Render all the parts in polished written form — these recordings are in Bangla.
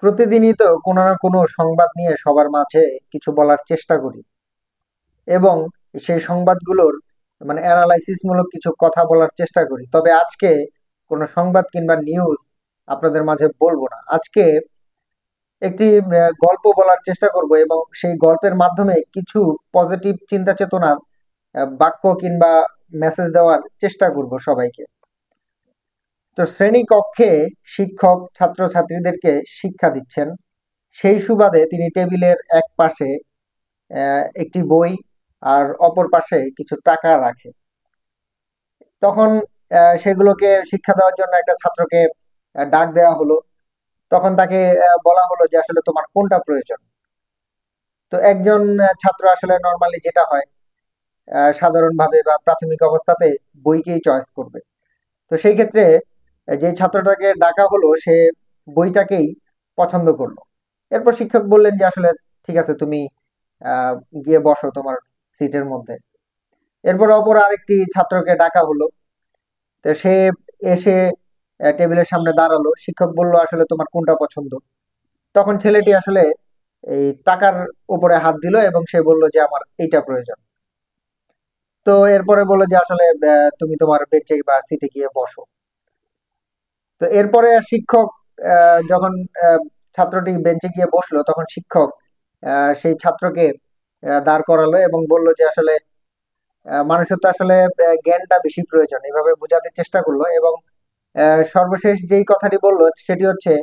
প্রতিদিনই তো কোনো না কোনো সংবাদ নিয়ে সবার মাঝে কিছু বলার চেষ্টা করি এবং সেই সংবাদগুলোর মানে অ্যানালাইসিস মূলক কিছু কথা বলার চেষ্টা করি। তবে আজকে কোনো সংবাদ কিংবা নিউজ আপনাদের মাঝে বলবো না। আজকে একটি গল্প বলার চেষ্টা করব এবং সেই গল্পের মাধ্যমে কিছু পজিটিভ চিন্তা চেতনার বাক্য কিংবা মেসেজ দেওয়ার চেষ্টা করব সবাইকে। তো শ্রেণী কক্ষে শিক্ষক ছাত্রছাত্রীদেরকে শিক্ষা দিচ্ছেন। সেই সুবাদে তিনি টেবিলের এক পাশে একটি বই আর অপর পাশে কিছু টাকা রাখে। তখন সেগুলোকে শিক্ষা দেওয়ার জন্য একটা ছাত্রকে ডাক দেওয়া হলো। তখন তাকে বলা হলো যে আসলে তোমার কোনটা প্রয়োজন। তো একজন ছাত্র আসলে নর্মালি যেটা হয় সাধারণভাবে বা প্রাথমিক অবস্থাতে বইকেই চয়েস করবে। তো সেই ক্ষেত্রে যে ছাত্রটাকে ডাকা হলো সে বইটাকেই পছন্দ করলো। এরপর শিক্ষক বললেন যে আসলে ঠিক আছে, তুমি আহ, গিয়ে বসো তোমার সিটের মধ্যে। এরপর অপর আরেকটি ছাত্রকে ডাকা হলো। তো সে এসে টেবিলের সামনে দাঁড়ালো। শিক্ষক বলল আসলে তোমার কোনটা পছন্দ। তখন ছেলেটি আসলে এই টাকার উপরে হাত দিল এবং সে বলল যে আমার এইটা প্রয়োজন। তো এরপরে বললো যে আসলে তুমি তোমার বেঞ্চে বা সিটে গিয়ে বসো। তো এরপরে শিক্ষক যখন আহ, ছাত্রটি বেঞ্চে গিয়ে বসলো তখন শিক্ষক সেই ছাত্রকে দাঁড় করালো এবং বলল যে আসলে মানুষের তো আসলে জ্ঞানটা বেশি প্রয়োজন, এভাবে বোঝাতে চেষ্টা করলো। এবং সর্বশেষ যেই কথাটি বললো সেটি হচ্ছে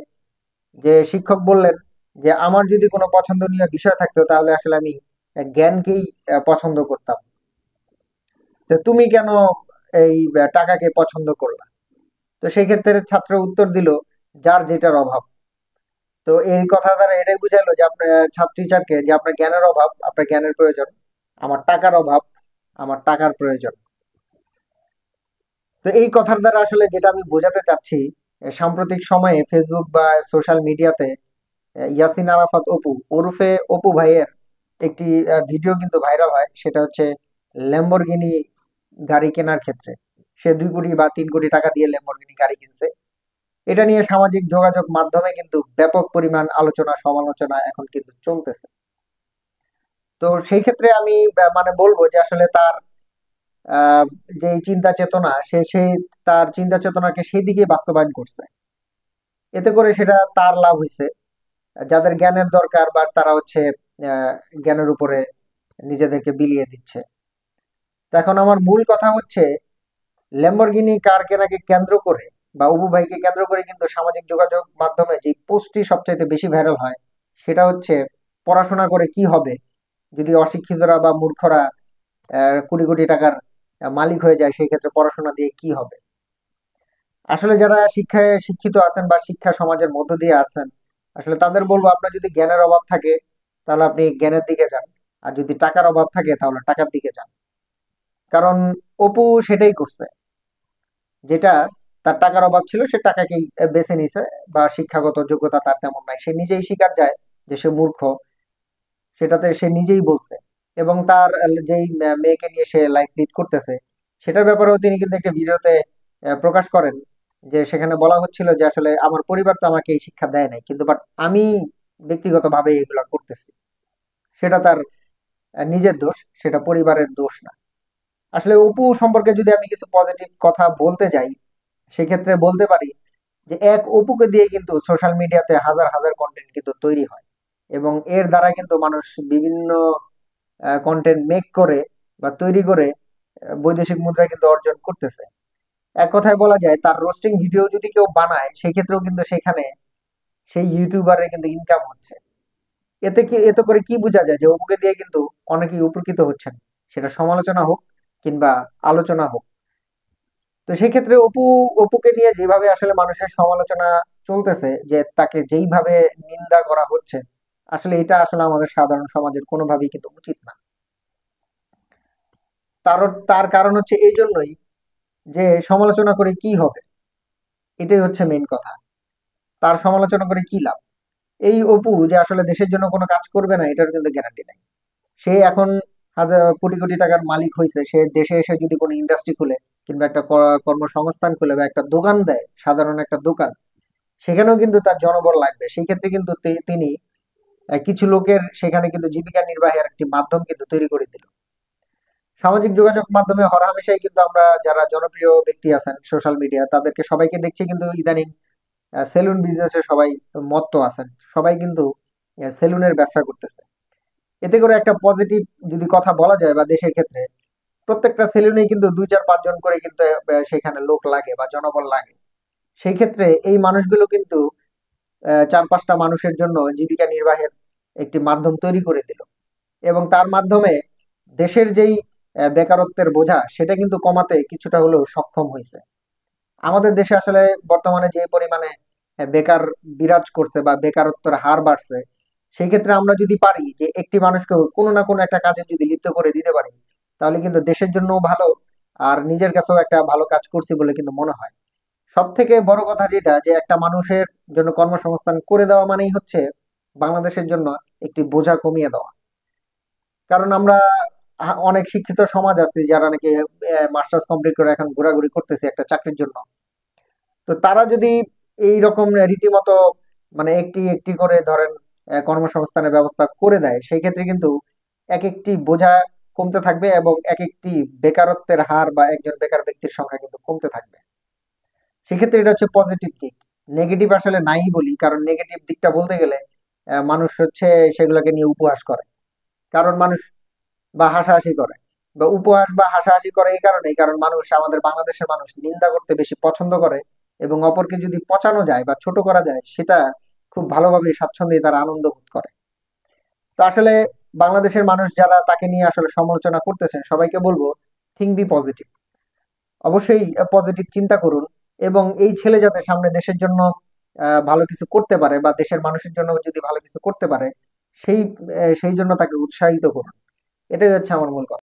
যে শিক্ষক বললেন যে আমার যদি কোনো পছন্দনীয় বিষয় থাকতো তাহলে আসলে আমি জ্ঞানকেই পছন্দ করতাম। তো তুমি কেন এই টাকাকে পছন্দ করলা? তো সেই ক্ষেত্রে ছাত্র উত্তর দিল যার যেটার অভাব। তো এই কথা দ্বারা এটাই বুঝাইলো যে আপনার ছাত্রীচারকে যে আপনার জ্ঞানের অভাব, আপনার জ্ঞানের প্রয়োজন, আমার টাকার অভাব, আমার টাকার প্রয়োজন। তো এই কথার দ্বারা আসলে যেটা আমি বোঝাতে চাচ্ছি, সাম্প্রতিক সময়ে ফেসবুক বা সোশ্যাল মিডিয়াতে ইয়াসিন আরাফাত অপু ওরফে অপু ভাইয়ের একটি ভিডিও কিন্তু ভাইরাল হয়। সেটা হচ্ছে ল্যাম্বরগিনি গাড়ি কেনার ক্ষেত্রে সে 2 কোটি বা 3 কোটি টাকা দিয়ে ল্যাম্বরগিনি গাড়ি কিনছে। এটা নিয়ে সামাজিক যোগাযোগ মাধ্যমে কিন্তু ব্যাপক পরিমাণ আলোচনা সমালোচনা এখন কিন্তু চলতেছে। তো সেই ক্ষেত্রে আমি মানে বলবো যে আসলে তার আহ যে চিন্তা চেতনা সেই তার চিন্তা চেতনাকে সেই দিকে বাস্তবায়ন করছে। এতে করে সেটা তার লাভ হয়েছে। যাদের জ্ঞানের দরকার বা তারা হচ্ছে আহ জ্ঞানের উপরে নিজেদেরকে বিলিয়ে দিচ্ছে। তো এখন আমার মূল কথা হচ্ছে ল্যাম্বরগিনি কার কেনাকে কেন্দ্র করে বা অপু ভাইকে কেন্দ্র করে কিন্তু সামাজিক যোগাযোগ মাধ্যমে যে পোস্টটি সবচাইতে বেশি ভাইরাল হয় সেটা হচ্ছে পড়াশোনা করে কি হবে যদি অশিক্ষিতরা বা মূর্খরা কোটি কোটি টাকার মালিক হয়ে যায়, সেই ক্ষেত্রে পড়াশোনা দিয়ে কি হবে। আসলে যারা শিক্ষায় শিক্ষিত আছেন বা শিক্ষা সমাজের মধ্য দিয়ে আছেন, আসলে তাদের বলবো আপনার যদি জ্ঞানের অভাব থাকে তাহলে আপনি জ্ঞানের দিকে যান, আর যদি টাকার অভাব থাকে তাহলে টাকার দিকে যান। কারণ অপু সেটাই করছে। যেটা তার টাকার অভাব ছিল সে টাকাকেই বেছে নিছে। বা শিক্ষাগত যোগ্যতা তার তেমন নাই, সে নিজেই স্বীকার যায় যে সে মূর্খ, সেটাতে সে নিজেই বলছে। এবং তার যেই মেয়েকে নিয়ে সে লাইফ লিড করতেছে সেটার ব্যাপারেও তিনি কিন্তু একটা ভিডিওতে প্রকাশ করেন যে সেখানে বলা হচ্ছিল যে আসলে আমার পরিবার তো আমাকে এই শিক্ষা দেয় নাই, কিন্তু বাট আমি ব্যক্তিগতভাবে এগুলা করতেছি। সেটা তার নিজের দোষ, সেটা পরিবারের দোষ না। আসলে অপু সম্পর্কে যদি আমি কিছু পজিটিভ কথা বলতে যাই সেক্ষেত্রে বলতে পারি যে এক অপুকে দিয়ে কিন্তু সোশ্যাল মিডিয়াতে হাজার হাজার কন্টেন্ট কিন্তু তৈরি হয় এবং এর দ্বারা কিন্তু মানুষ বিভিন্ন কন্টেন্ট মেক করে বা তৈরি করে বৈদেশিক মুদ্রা কিন্তু অর্জন করতেছে। এক কথায় বলা যায় তার রোস্টিং ভিডিও যদি কেউ বানায় সেই ক্ষেত্রেও কিন্তু সেখানে সেই ইউটিউবারের কিন্তু ইনকাম হচ্ছে। এতে করে কি বোঝা যায় যে অপুকে দিয়ে কিন্তু অনেকেই উপকৃত হচ্ছেন, সেটা সমালোচনা হোক কিংবা আলোচনা হোক। তো সেই ক্ষেত্রে অপুকে নিয়ে যেভাবে আসলে মানুষের সমালোচনা চলতেছে, যে তাকে যেইভাবে নিন্দা করা হচ্ছে, আসলে এটা আসলে আমাদের সাধারণ সমাজের কোনোভাবেই কিন্তু উচিত না। তার তার কারণ হচ্ছে এই জন্যই যে সমালোচনা করে কি হবে, এটাই হচ্ছে মেইন কথা। তার সমালোচনা করে কি লাভ? এই অপু যে আসলে দেশের জন্য কোনো কাজ করবে না এটার কিন্তু গ্যারান্টি নাই। সে এখন হাজার কোটি কোটি টাকার মালিক হয়েছে, সে দেশে এসে যদি কোনো ইন্ডাস্ট্রি খুলে কিংবা একটা কর্মসংস্থান খুলে বা একটা দোকান দেয়, সাধারণ একটা দোকান, সেখানেও কিন্তু তার জনবল লাগবে। সেই ক্ষেত্রে কিন্তু তিনি কিছু লোকের সেখানে কিন্তু জীবিকা নির্বাহের একটি মাধ্যম কিন্তু তৈরি করে দিল। সামাজিক যোগাযোগ মাধ্যমে হরহামেশাই কিন্তু আমরা যারা জনপ্রিয় ব্যক্তি আছেন সোশ্যাল মিডিয়া তাদেরকে সবাইকে দেখছি কিন্তু ইদানিং সেলুন বিজনেসে সবাই মত্ত আছেন। সবাই কিন্তু সেলুনের ব্যবসা করতেছে। এতে করে একটা পজিটিভ যদি কথা বলা যায় বা দেশের ক্ষেত্রে, প্রত্যেকটা সেলুনেই কিন্তু ২, ৪, ৫ জন করে কিন্তু সেখানে লোক লাগে বা জনবল লাগে। সেই ক্ষেত্রে এই মানুষগুলো কিন্তু ৪-৫টা মানুষের জন্য জীবিকা নির্বাহের একটি মাধ্যম তৈরি করে দিল এবং তার মাধ্যমে দেশের যেই বেকারত্বের বোঝা সেটা কিন্তু কমাতে কিছুটা হলেও সক্ষম হয়েছে। আমাদের দেশে আসলে বর্তমানে যে পরিমাণে বেকার বিরাজ করছে বা বেকারত্বের হার বাড়ছে, সেই ক্ষেত্রে আমরা যদি পারি যে একটি মানুষকে কোনো না কোনো একটা কাজে যদি লিপ্ত করে দিতে পারি, তাহলে কিন্তু দেশের জন্যও ভালো আর নিজের কাছেও একটা ভালো কাজ করছি বলে কিন্তু মনে হয়। সব থেকে বড় কথা যেটা যে একটা মানুষের জন্য কর্মসংস্থান করে দেওয়া মানেই হচ্ছে বাংলাদেশের জন্য একটি বোঝা কমিয়ে দেওয়া। কারণ আমরা অনেক শিক্ষিত সমাজ আছে যারা নাকি মাস্টার্স কমপ্লিট করে এখন ঘোরাঘুরি করতেছে একটা চাকরির জন্য। তো তারা যদি এই রকম রীতিমতো মানে একটি একটি করে ধরেন কর্মসংস্থানের ব্যবস্থা করে দেয়, সেই ক্ষেত্রে কিন্তু এক একটি বোঝা কমতে থাকবে এবং এক একটি বেকারত্বের হার বা একজন বেকার ব্যক্তির সংখ্যা কিন্তু কমতে থাকবে। সেক্ষেত্রে এটা হচ্ছে পজিটিভ দিক। নেগেটিভ আসলে নাই বলি, কারণ নেগেটিভ দিকটা বলতে গেলে মানুষ হচ্ছে সেগুলোকে নিয়ে উপহাস করে। কারণ মানুষ বা হাসাহাসি করে বা উপহাস বা হাসাহাসি করে এই কারণেই, কারণ মানুষ, আমাদের বাংলাদেশের মানুষ নিন্দা করতে বেশি পছন্দ করে এবং অপরকে যদি পচানো যায় বা ছোট করা যায় সেটা খুব ভালোভাবে স্বাচ্ছন্দ্যে তারা আনন্দ বোধ করে। তো আসলে বাংলাদেশের মানুষ যারা তাকে নিয়ে আসলে সমালোচনা করতেছেন সবাইকে বলবো, থিঙ্ক বি পজিটিভ। অবশ্যই পজিটিভ চিন্তা করুন এবং এই ছেলে যাতে সামনে দেশের জন্য ভালো কিছু করতে পারে বা দেশের মানুষের জন্য যদি ভালো কিছু করতে পারে সেই সেই জন্য তাকে উৎসাহিত করুন। এটাই হচ্ছে আমার মূল কথা।